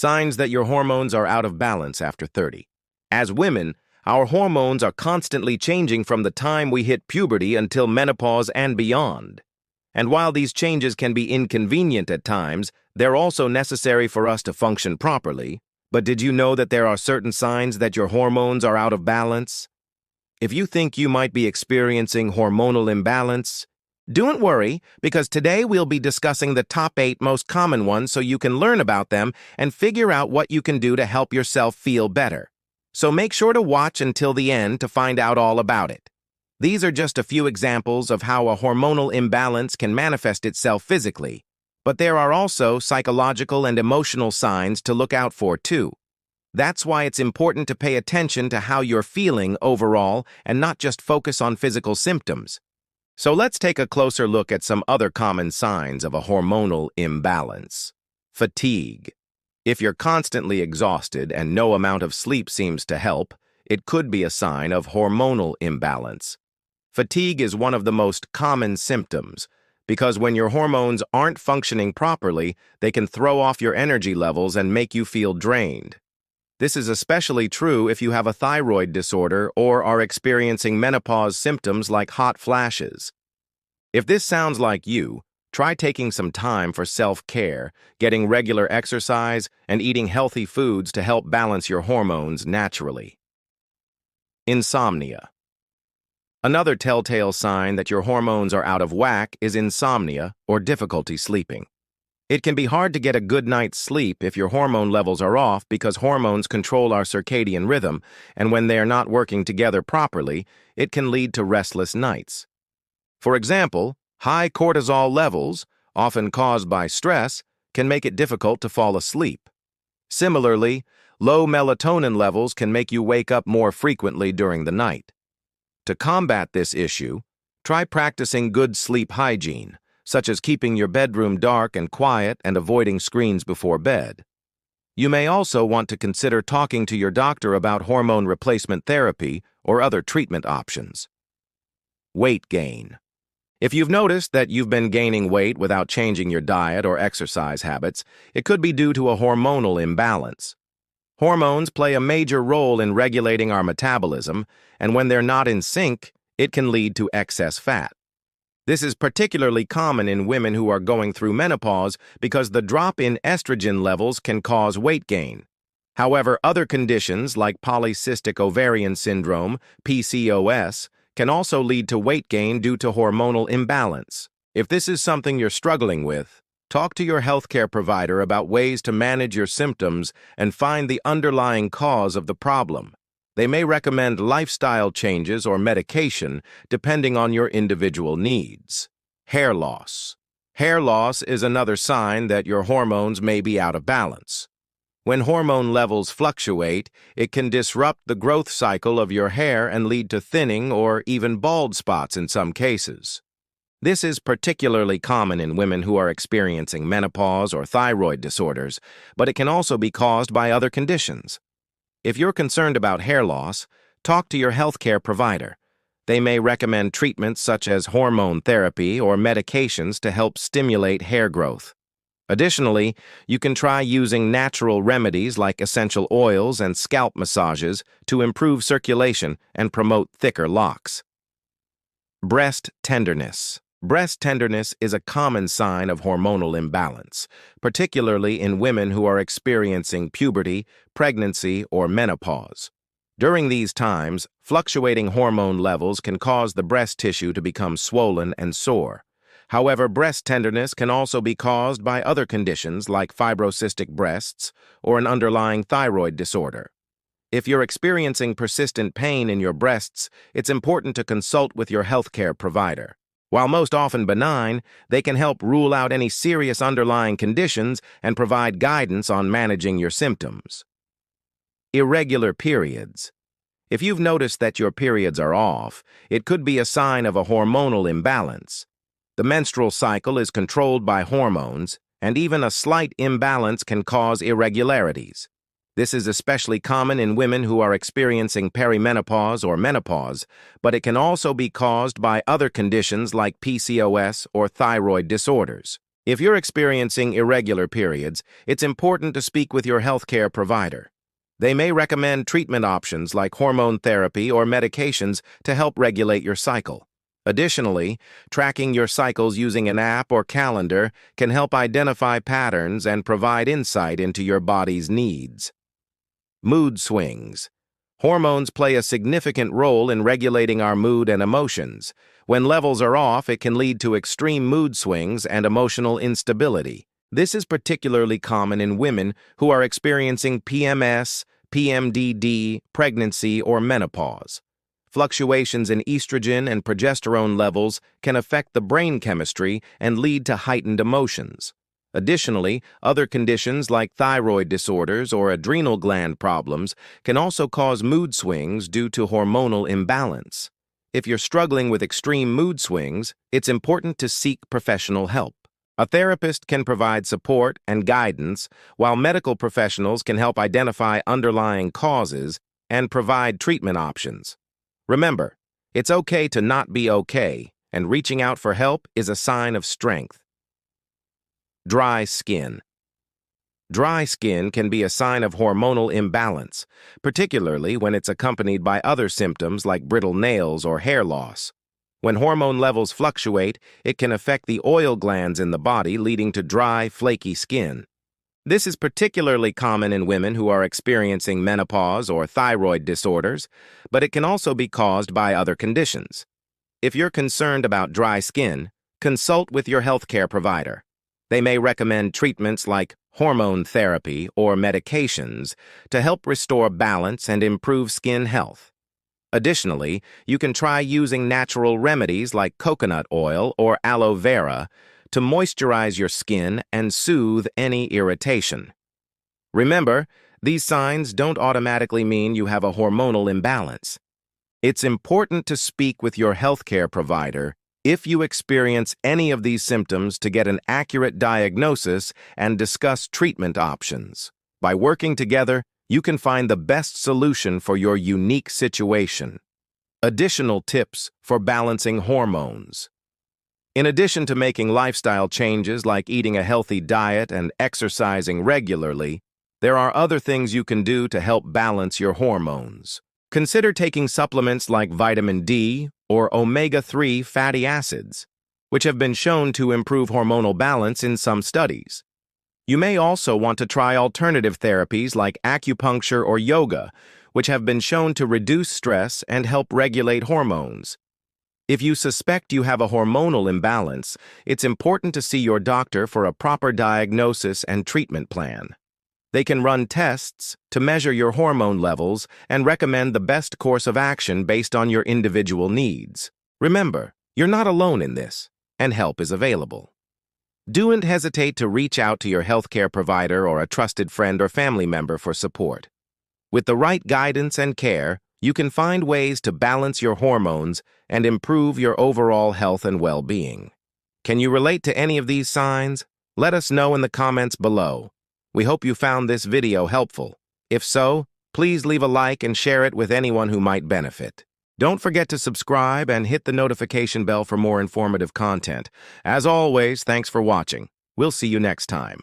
Signs that your hormones are out of balance after 30. As women, our hormones are constantly changing from the time we hit puberty until menopause and beyond. And while these changes can be inconvenient at times, they're also necessary for us to function properly. But did you know that there are certain signs that your hormones are out of balance? If you think you might be experiencing hormonal imbalance, don't worry, because today we'll be discussing the top 8 most common ones so you can learn about them and figure out what you can do to help yourself feel better. So make sure to watch until the end to find out all about it. These are just a few examples of how a hormonal imbalance can manifest itself physically, but there are also psychological and emotional signs to look out for too. That's why it's important to pay attention to how you're feeling overall and not just focus on physical symptoms. So let's take a closer look at some other common signs of a hormonal imbalance. Fatigue. If you're constantly exhausted and no amount of sleep seems to help, it could be a sign of hormonal imbalance. Fatigue is one of the most common symptoms because when your hormones aren't functioning properly, they can throw off your energy levels and make you feel drained. This is especially true if you have a thyroid disorder or are experiencing menopause symptoms like hot flashes. If this sounds like you, try taking some time for self-care, getting regular exercise, and eating healthy foods to help balance your hormones naturally. Insomnia. Another telltale sign that your hormones are out of whack is insomnia or difficulty sleeping. It can be hard to get a good night's sleep if your hormone levels are off because hormones control our circadian rhythm, and when they are not working together properly, it can lead to restless nights. For example, high cortisol levels, often caused by stress, can make it difficult to fall asleep. Similarly, low melatonin levels can make you wake up more frequently during the night. To combat this issue, try practicing good sleep hygiene, such as keeping your bedroom dark and quiet and avoiding screens before bed. You may also want to consider talking to your doctor about hormone replacement therapy or other treatment options. Weight gain. If you've noticed that you've been gaining weight without changing your diet or exercise habits, it could be due to a hormonal imbalance. Hormones play a major role in regulating our metabolism, and when they're not in sync, it can lead to excess fat. This is particularly common in women who are going through menopause because the drop in estrogen levels can cause weight gain. However, other conditions like polycystic ovarian syndrome, PCOS, can also lead to weight gain due to hormonal imbalance. If this is something you're struggling with, talk to your healthcare provider about ways to manage your symptoms and find the underlying cause of the problem. They may recommend lifestyle changes or medication depending on your individual needs. Hair loss. Hair loss is another sign that your hormones may be out of balance. When hormone levels fluctuate, it can disrupt the growth cycle of your hair and lead to thinning or even bald spots in some cases. This is particularly common in women who are experiencing menopause or thyroid disorders, but it can also be caused by other conditions. If you're concerned about hair loss, talk to your healthcare provider. They may recommend treatments such as hormone therapy or medications to help stimulate hair growth. Additionally, you can try using natural remedies like essential oils and scalp massages to improve circulation and promote thicker locks. Breast tenderness. Breast tenderness is a common sign of hormonal imbalance, particularly in women who are experiencing puberty, pregnancy, or menopause. During these times, fluctuating hormone levels can cause the breast tissue to become swollen and sore. However, breast tenderness can also be caused by other conditions like fibrocystic breasts or an underlying thyroid disorder. If you're experiencing persistent pain in your breasts, it's important to consult with your healthcare provider. While most often benign, they can help rule out any serious underlying conditions and provide guidance on managing your symptoms. Irregular periods. If you've noticed that your periods are off, it could be a sign of a hormonal imbalance. The menstrual cycle is controlled by hormones, and even a slight imbalance can cause irregularities. This is especially common in women who are experiencing perimenopause or menopause, but it can also be caused by other conditions like PCOS or thyroid disorders. If you're experiencing irregular periods, it's important to speak with your healthcare provider. They may recommend treatment options like hormone therapy or medications to help regulate your cycle. Additionally, tracking your cycles using an app or calendar can help identify patterns and provide insight into your body's needs. Mood swings. Hormones play a significant role in regulating our mood and emotions. When levels are off, it can lead to extreme mood swings and emotional instability. This is particularly common in women who are experiencing PMS, PMDD, pregnancy, or menopause. Fluctuations in estrogen and progesterone levels can affect the brain chemistry and lead to heightened emotions. Additionally, other conditions like thyroid disorders or adrenal gland problems can also cause mood swings due to hormonal imbalance. If you're struggling with extreme mood swings, it's important to seek professional help. A therapist can provide support and guidance, while medical professionals can help identify underlying causes and provide treatment options. Remember, it's okay to not be okay, and reaching out for help is a sign of strength. Dry skin. Dry skin can be a sign of hormonal imbalance, particularly when it's accompanied by other symptoms like brittle nails or hair loss. When hormone levels fluctuate, it can affect the oil glands in the body, leading to dry, flaky skin. This is particularly common in women who are experiencing menopause or thyroid disorders, but it can also be caused by other conditions. If you're concerned about dry skin, consult with your healthcare provider. They may recommend treatments like hormone therapy or medications to help restore balance and improve skin health. Additionally, you can try using natural remedies like coconut oil or aloe vera to moisturize your skin and soothe any irritation. Remember, these signs don't automatically mean you have a hormonal imbalance. It's important to speak with your healthcare provider if you experience any of these symptoms to get an accurate diagnosis and discuss treatment options. By working together, you can find the best solution for your unique situation. Additional tips for balancing hormones. In addition to making lifestyle changes like eating a healthy diet and exercising regularly, there are other things you can do to help balance your hormones. Consider taking supplements like vitamin D or omega-3 fatty acids, which have been shown to improve hormonal balance in some studies. You may also want to try alternative therapies like acupuncture or yoga, which have been shown to reduce stress and help regulate hormones. If you suspect you have a hormonal imbalance, it's important to see your doctor for a proper diagnosis and treatment plan. They can run tests to measure your hormone levels and recommend the best course of action based on your individual needs. Remember, you're not alone in this, and help is available. Don't hesitate to reach out to your healthcare provider or a trusted friend or family member for support. With the right guidance and care, you can find ways to balance your hormones and improve your overall health and well-being. Can you relate to any of these signs? Let us know in the comments below. We hope you found this video helpful. If so, please leave a like and share it with anyone who might benefit. Don't forget to subscribe and hit the notification bell for more informative content. As always, thanks for watching. We'll see you next time.